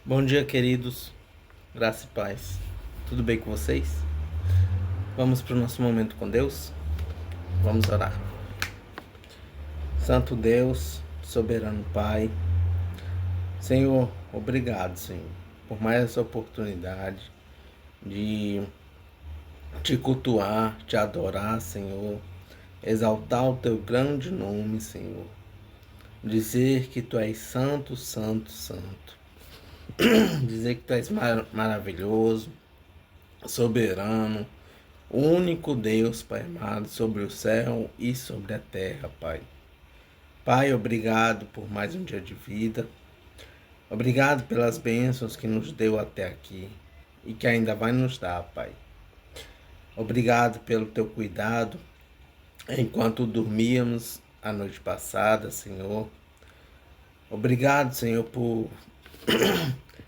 Bom dia, queridos. Graça e paz. Tudo bem com vocês? Vamos para o nosso momento com Deus? Vamos orar. Santo Deus, soberano Pai, Senhor, obrigado, Senhor, por mais essa oportunidade de te cultuar, te adorar, Senhor, exaltar o teu grande nome, Senhor, dizer que tu és santo, santo, santo, dizer que tu és maravilhoso, soberano, o único Deus, Pai amado, sobre o céu e sobre a terra, Pai. Pai, obrigado por mais um dia de vida. Obrigado pelas bênçãos que nos deu até aqui e que ainda vai nos dar, Pai. Obrigado pelo teu cuidado enquanto dormíamos a noite passada, Senhor. Obrigado, Senhor,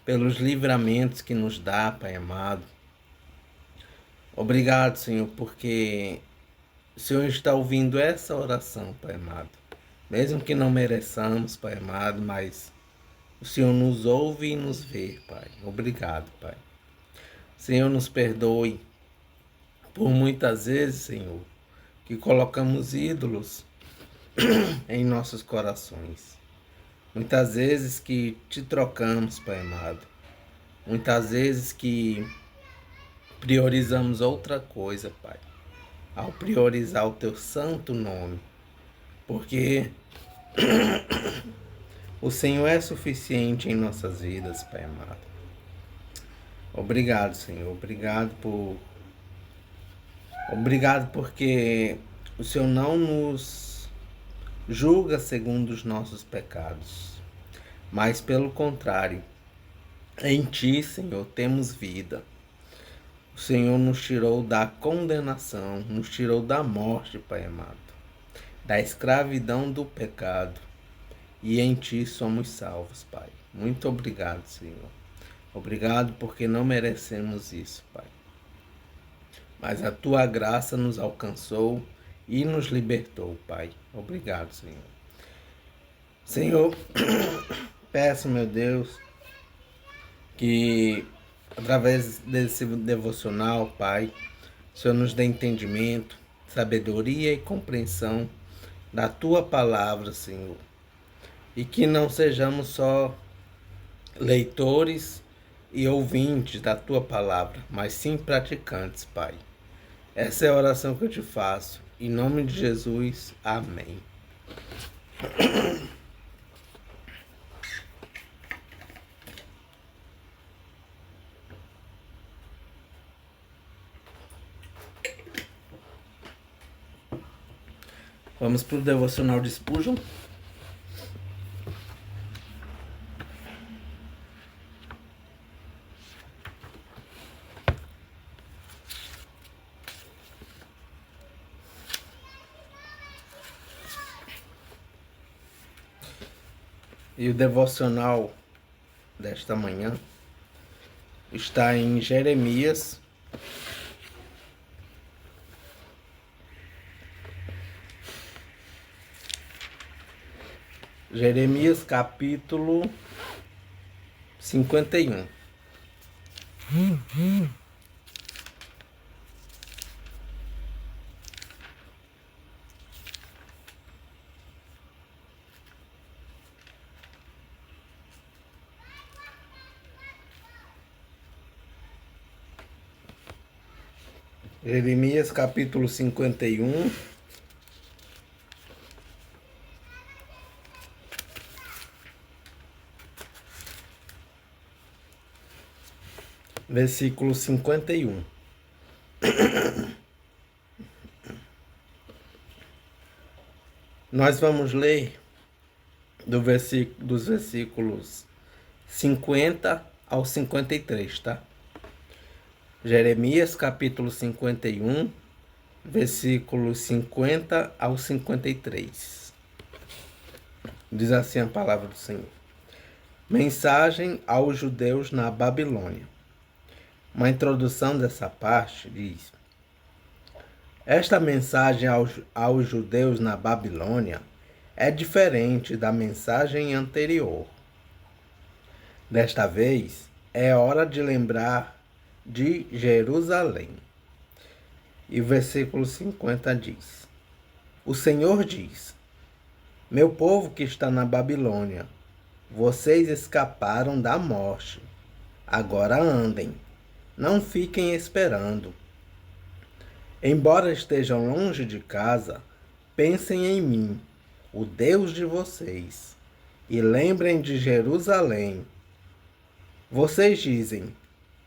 pelos livramentos que nos dá, Pai amado. Obrigado, Senhor, porque o Senhor está ouvindo essa oração, Pai amado. Mesmo que não mereçamos, Pai amado, mas o Senhor nos ouve e nos vê, Pai. Obrigado, Pai. Senhor, nos perdoe por muitas vezes, Senhor, que colocamos ídolos em nossos corações. Muitas vezes que te trocamos, Pai amado. Muitas vezes que priorizamos outra coisa, Pai, ao priorizar o teu santo nome, porque o Senhor é suficiente em nossas vidas, Pai amado. Obrigado, Senhor. Obrigado porque o Senhor não nos julga segundo os nossos pecados, mas pelo contrário, em Ti, Senhor, temos vida. O Senhor nos tirou da condenação, nos tirou da morte, Pai amado, da escravidão do pecado, e em Ti somos salvos, Pai. Muito obrigado, Senhor. Obrigado porque não merecemos isso, Pai. Mas a Tua graça nos alcançou e nos libertou, Pai. Obrigado, Senhor. Senhor, peço, meu Deus, que através desse devocional, Pai, o Senhor nos dê entendimento, sabedoria e compreensão da Tua palavra, Senhor. E que não sejamos só leitores e ouvintes da Tua palavra, mas sim praticantes, Pai. Essa é a oração que eu te faço. Em nome de Jesus, amém. Vamos para o devocional de Spurgeon. E o devocional desta manhã está em Jeremias, capítulo 51. Jeremias capítulo 51, versículo 51. Nós vamos ler dos versículos 50 ao 53, tá? Jeremias capítulo 51, versículos 50 ao 53. Diz assim a palavra do Senhor. Mensagem aos judeus na Babilônia. Uma introdução dessa parte diz: esta mensagem aos judeus na Babilônia é diferente da mensagem anterior. Desta vez é hora de lembrar de Jerusalém. E o versículo 50 diz: O Senhor diz: Meu povo que está na Babilônia, vocês escaparam da morte. Agora andem, não fiquem esperando. Embora estejam longe de casa, pensem em mim, o Deus de vocês, e lembrem de Jerusalém. Vocês dizem: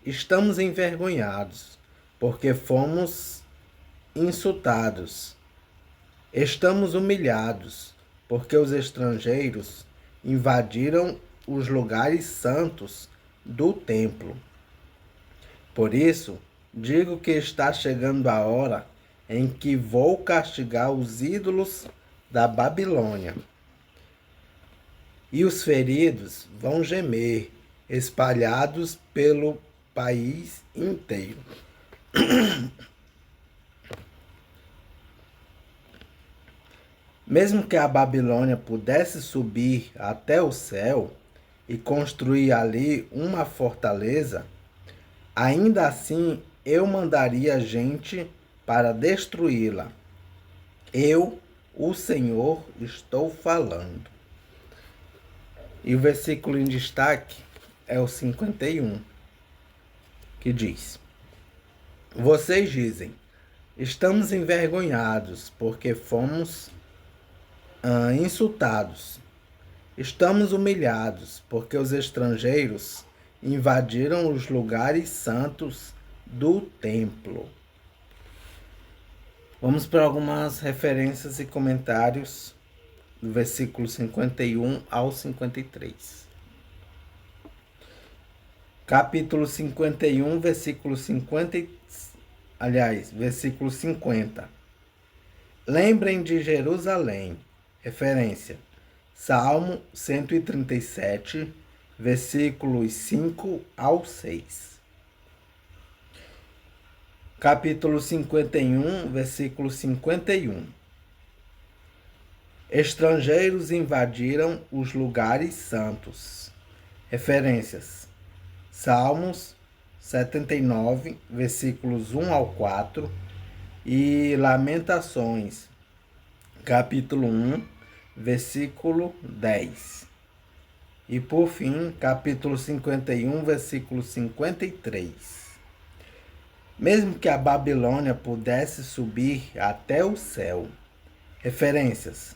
estamos envergonhados, porque fomos insultados. Estamos humilhados, porque os estrangeiros invadiram os lugares santos do templo. Por isso, digo que está chegando a hora em que vou castigar os ídolos da Babilônia. E os feridos vão gemer, espalhados pelo país inteiro. Mesmo que a Babilônia pudesse subir até o céu e construir ali uma fortaleza, ainda assim eu mandaria gente para destruí-la. Eu, o Senhor, estou falando. E o versículo em destaque é o 51, que diz: Vocês dizem: estamos envergonhados porque fomos insultados. Estamos humilhados porque os estrangeiros invadiram os lugares santos do templo. Vamos para algumas referências e comentários do versículo 51 ao 53. Capítulo 51, versículo 50. Lembrem de Jerusalém. Referência: Salmo 137, versículos 5 ao 6. Capítulo 51, versículo 51. Estrangeiros invadiram os lugares santos. Referências: Salmos 79, versículos 1 ao 4 e Lamentações, capítulo 1, versículo 10. E por fim, capítulo 51, versículo 53. Mesmo que a Babilônia pudesse subir até o céu. Referências: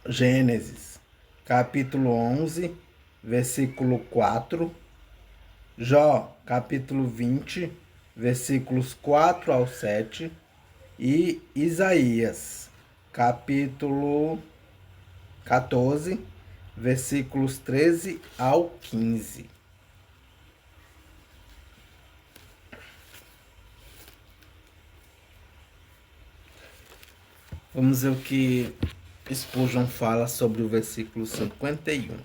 Gênesis, capítulo 11, versículo 4. Jó, capítulo 20, versículos 4 ao 7. E Isaías, capítulo 14, versículos 13 ao 15. Vamos ver o que Spurgeon fala sobre o versículo 51.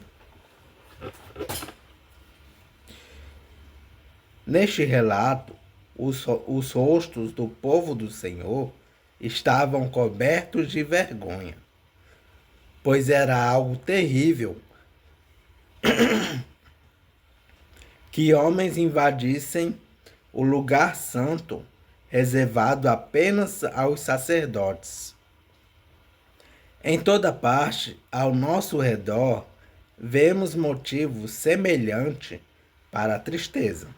Neste relato, os rostos do povo do Senhor estavam cobertos de vergonha, pois era algo terrível que homens invadissem o lugar santo reservado apenas aos sacerdotes. Em toda parte, ao nosso redor, vemos motivo semelhante para a tristeza.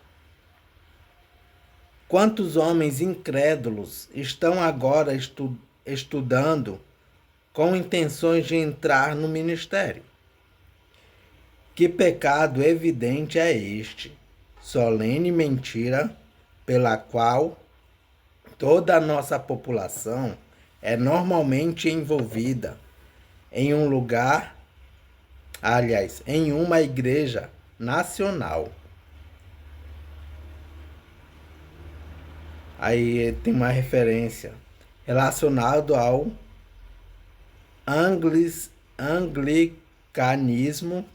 Quantos homens incrédulos estão agora estudando com intenções de entrar no ministério? Que pecado evidente é este, solene mentira pela qual toda a nossa população é normalmente envolvida em um lugar, em uma igreja nacional. Aí tem uma referência relacionada ao anglicanismo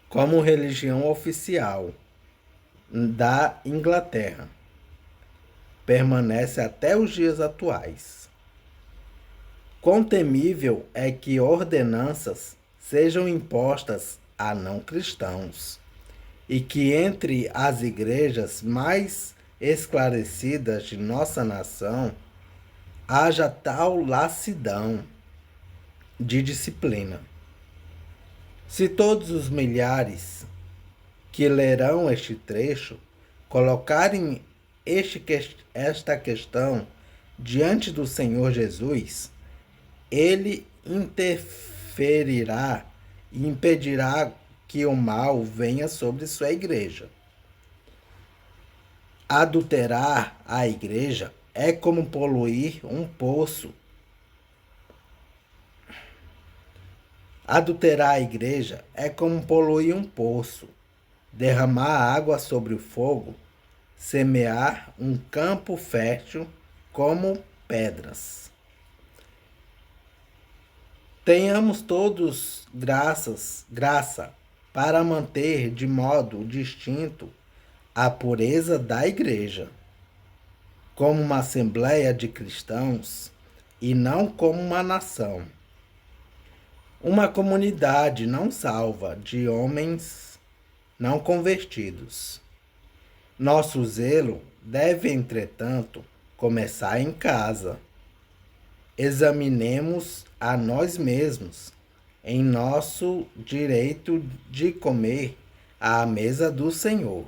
como religião oficial da Inglaterra. Permanece até os dias atuais. Quão temível é que ordenanças sejam impostas a não cristãos, e que entre as igrejas mais esclarecidas de nossa nação haja tal lassidão de disciplina. Se todos os milhares que lerão este trecho colocarem esta questão diante do Senhor Jesus, ele interferirá e impedirá que o mal venha sobre sua igreja. Adulterar a igreja é como poluir um poço. Adulterar a igreja é como poluir um poço, derramar água sobre o fogo, semear um campo fértil como pedras. Tenhamos todos graça para manter de modo distinto a pureza da igreja, como uma assembleia de cristãos e não como uma nação. Uma comunidade não salva de homens não convertidos. Nosso zelo deve, entretanto, começar em casa. Examinemos a nós mesmos em nosso direito de comer à mesa do Senhor.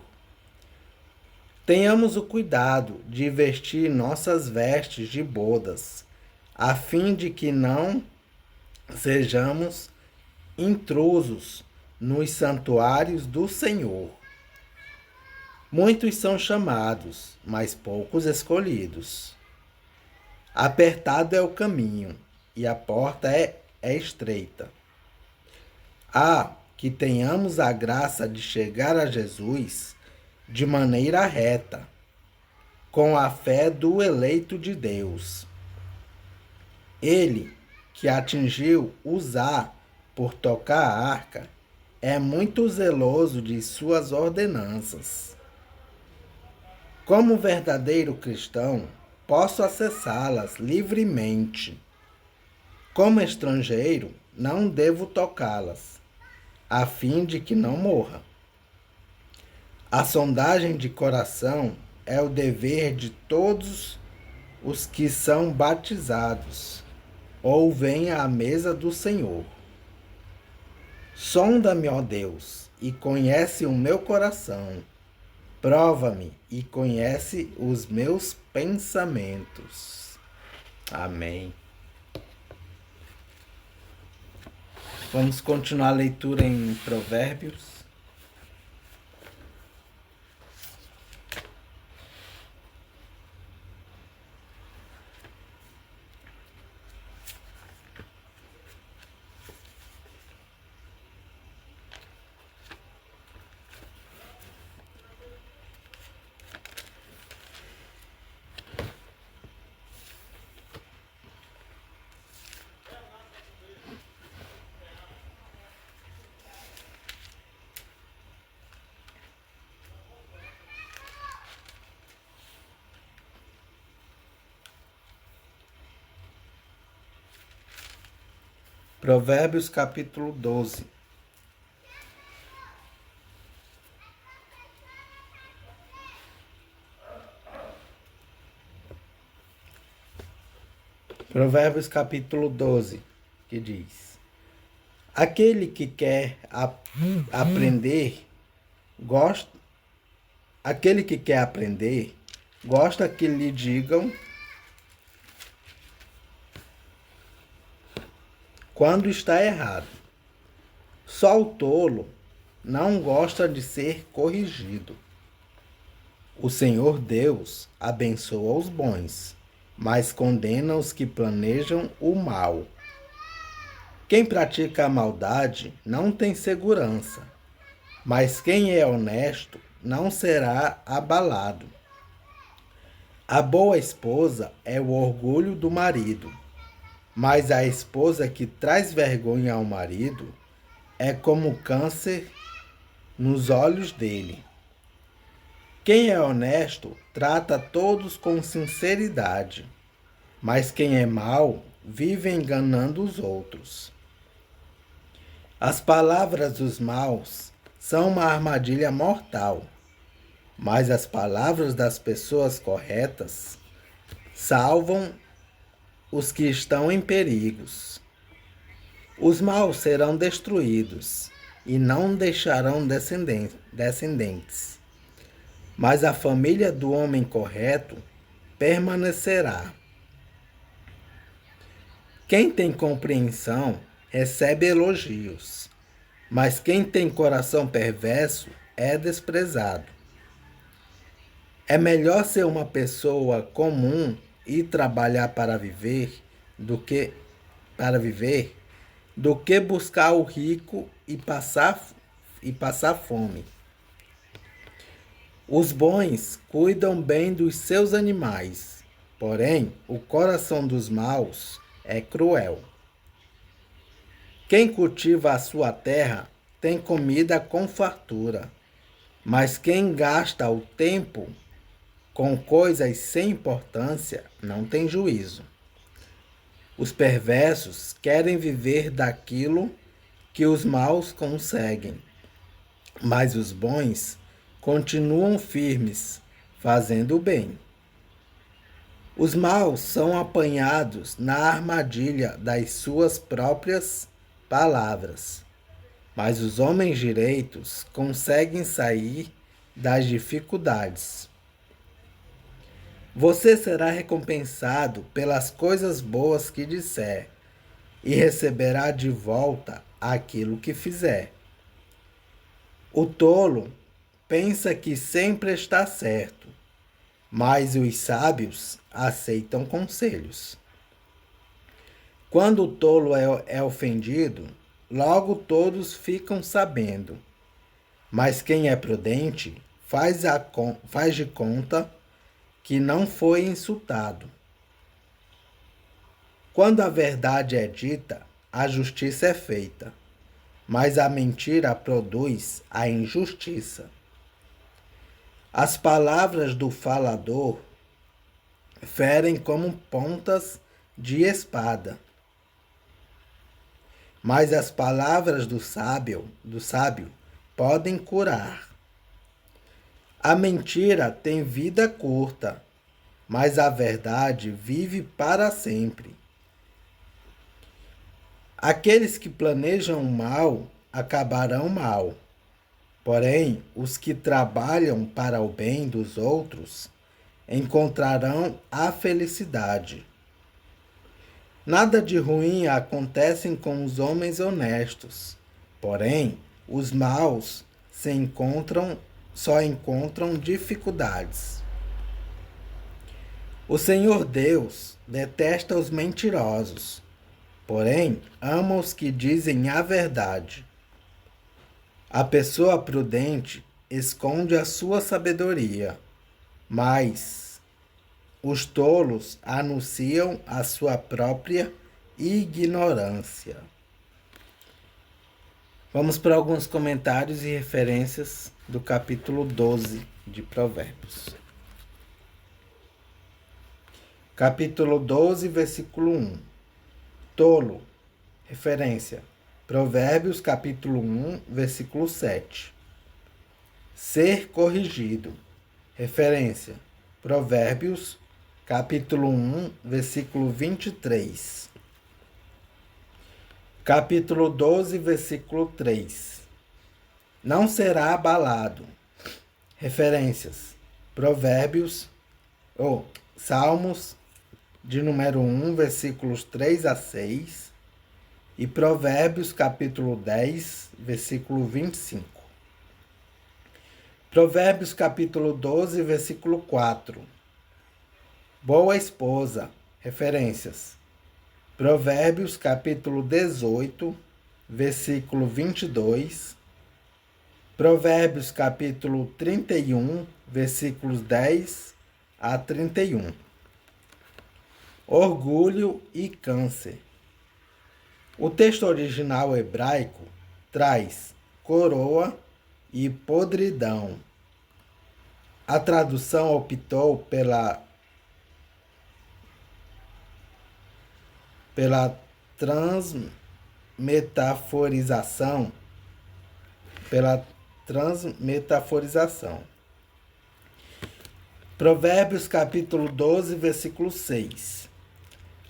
Tenhamos o cuidado de vestir nossas vestes de bodas, a fim de que não sejamos intrusos nos santuários do Senhor. Muitos são chamados, mas poucos escolhidos. Apertado é o caminho, e a porta é estreita. Que tenhamos a graça de chegar a Jesus de maneira reta, com a fé do eleito de Deus. Ele, que atingiu Uzá por tocar a arca, é muito zeloso de suas ordenanças. Como verdadeiro cristão, posso acessá-las livremente. Como estrangeiro, não devo tocá-las, a fim de que não morra. A sondagem de coração é o dever de todos os que são batizados ou vêm à mesa do Senhor. Sonda-me, ó Deus, e conhece o meu coração. Prova-me e conhece os meus pensamentos. Amém. Vamos continuar a leitura em Provérbios. Provérbios capítulo 12. Provérbios capítulo 12, que diz: Aquele que quer aprender, gosta que lhe digam quando está errado. Só o tolo não gosta de ser corrigido. O Senhor Deus abençoa os bons, mas condena os que planejam o mal. Quem pratica a maldade não tem segurança, mas quem é honesto não será abalado. A boa esposa é o orgulho do marido, mas a esposa que traz vergonha ao marido é como câncer nos olhos dele. Quem é honesto trata todos com sinceridade, mas quem é mau vive enganando os outros. As palavras dos maus são uma armadilha mortal, mas as palavras das pessoas corretas salvam os que estão em perigos. Os maus serão destruídos e não deixarão descendentes, mas a família do homem correto permanecerá. Quem tem compreensão recebe elogios, mas quem tem coração perverso é desprezado. É melhor ser uma pessoa comum e trabalhar para viver do que buscar o rico e passar fome. Os bons cuidam bem dos seus animais, porém o coração dos maus é cruel. Quem cultiva a sua terra tem comida com fartura, mas quem gasta o tempo com coisas sem importância não tem juízo. Os perversos querem viver daquilo que os maus conseguem, mas os bons continuam firmes, fazendo o bem. Os maus são apanhados na armadilha das suas próprias palavras, mas os homens direitos conseguem sair das dificuldades. Você será recompensado pelas coisas boas que disser e receberá de volta aquilo que fizer. O tolo pensa que sempre está certo, mas os sábios aceitam conselhos. Quando o tolo é ofendido, logo todos ficam sabendo, mas quem é prudente faz de conta que não foi insultado. Quando a verdade é dita, a justiça é feita, mas a mentira produz a injustiça. As palavras do falador ferem como pontas de espada, mas as palavras do sábio podem curar. A mentira tem vida curta, mas a verdade vive para sempre. Aqueles que planejam o mal acabarão mal, porém os que trabalham para o bem dos outros encontrarão a felicidade. Nada de ruim acontece com os homens honestos, porém os maus só encontram dificuldades. O Senhor Deus detesta os mentirosos, porém ama os que dizem a verdade. A pessoa prudente esconde a sua sabedoria, mas os tolos anunciam a sua própria ignorância. Vamos para alguns comentários e referências do capítulo 12 de Provérbios. Capítulo 12, versículo 1. Tolo. Referência. Provérbios, capítulo 1, versículo 7. Ser corrigido. Referência. Provérbios, capítulo 1, versículo 23. Capítulo 12, versículo 3. Não será abalado. Referências. Provérbios, Salmos, de número 1, versículos 3 a 6. E Provérbios, capítulo 10, versículo 25. Provérbios, capítulo 12, versículo 4. Boa esposa. Referências. Provérbios, capítulo 18, versículo 22. Provérbios, capítulo 31, versículos 10 a 31. Orgulho e câncer. O texto original hebraico traz coroa e podridão. A tradução optou pela transmetaforização. Pela transmetaforização. Provérbios capítulo 12, versículo 6.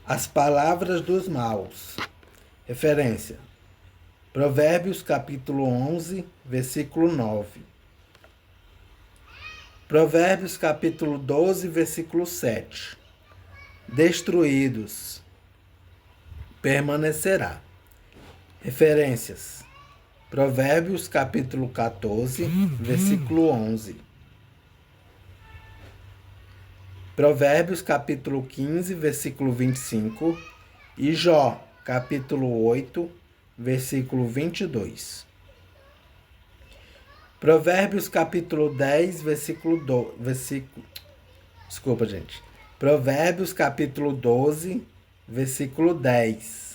As palavras dos maus. Referência. Provérbios capítulo 11, versículo 9. Provérbios capítulo 12, versículo 7. Destruídos permanecerá. Referências. Provérbios capítulo 14, versículo 11. Provérbios capítulo 15, versículo 25. E Jó capítulo 8, versículo 22. Provérbios capítulo 10, versículo 12. Desculpa, gente. Provérbios capítulo 12, versículo 10.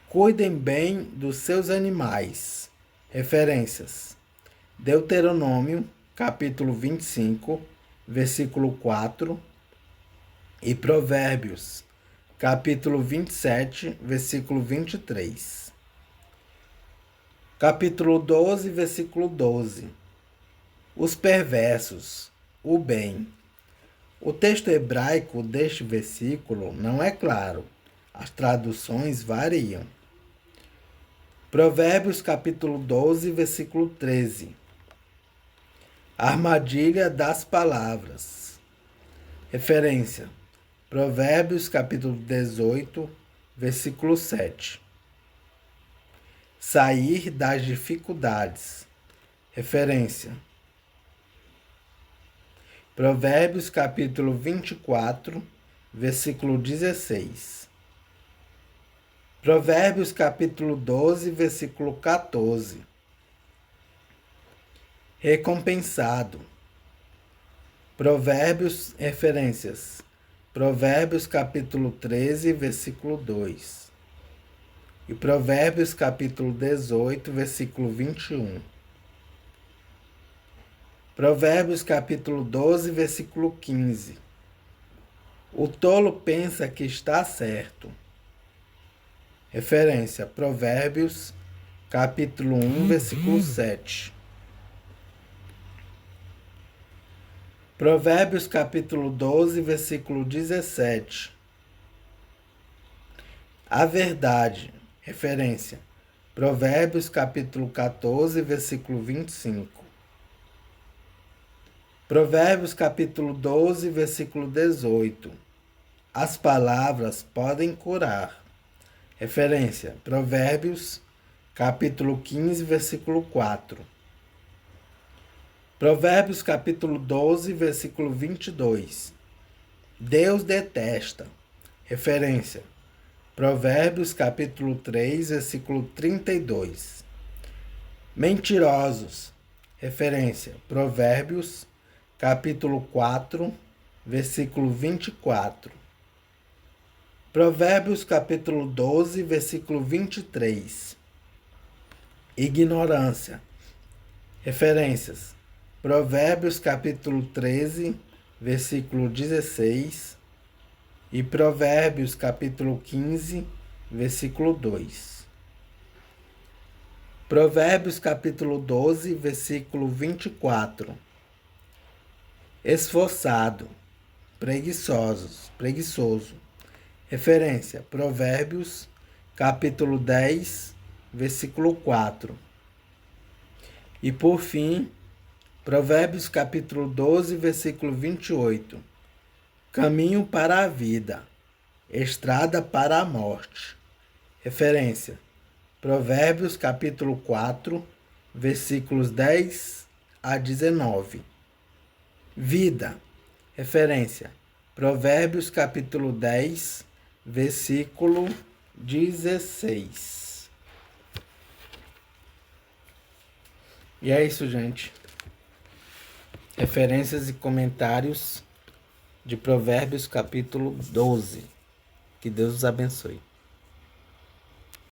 Cuidem bem dos seus animais. Referências. Deuteronômio, capítulo 25, versículo 4. E Provérbios, capítulo 27, versículo 23. Capítulo 12, versículo 12. Os perversos, o bem. O texto hebraico deste versículo não é claro. As traduções variam. Provérbios capítulo 12, versículo 13. Armadilha das palavras. Referência. Provérbios capítulo 18, versículo 7. Sair das dificuldades. Referência. Provérbios capítulo 24, versículo 16. Provérbios capítulo 12, versículo 14. Recompensado. Provérbios, referências. Provérbios capítulo 13, versículo 2. E Provérbios capítulo 18, versículo 21. Provérbios capítulo 12, versículo 15. O tolo pensa que está certo. Referência. Provérbios capítulo 1, versículo 7. Provérbios capítulo 12, versículo 17. A verdade. Referência. Provérbios capítulo 14, versículo 25. Provérbios capítulo 12, versículo 18. As palavras podem curar. Referência. Provérbios capítulo 15, versículo 4. Provérbios capítulo 12, versículo 22. Deus detesta. Referência. Provérbios capítulo 3, versículo 32. Mentirosos. Referência. Provérbios capítulo 4, versículo 24. Provérbios capítulo 12, versículo 23. Ignorância. Referências. Provérbios capítulo 13, versículo 16. E Provérbios capítulo 15, versículo 2. Provérbios capítulo 12, versículo 24. Esforçado, preguiçoso. Referência. Provérbios capítulo 10, versículo 4. E por fim, Provérbios capítulo 12, versículo 28. Caminho para a vida, estrada para a morte. Referência. Provérbios capítulo 4, versículos 10 a 19. Vida. Referência. Provérbios capítulo 10, versículo 16. E é isso, gente. Referências e comentários de Provérbios capítulo 12. Que Deus os abençoe.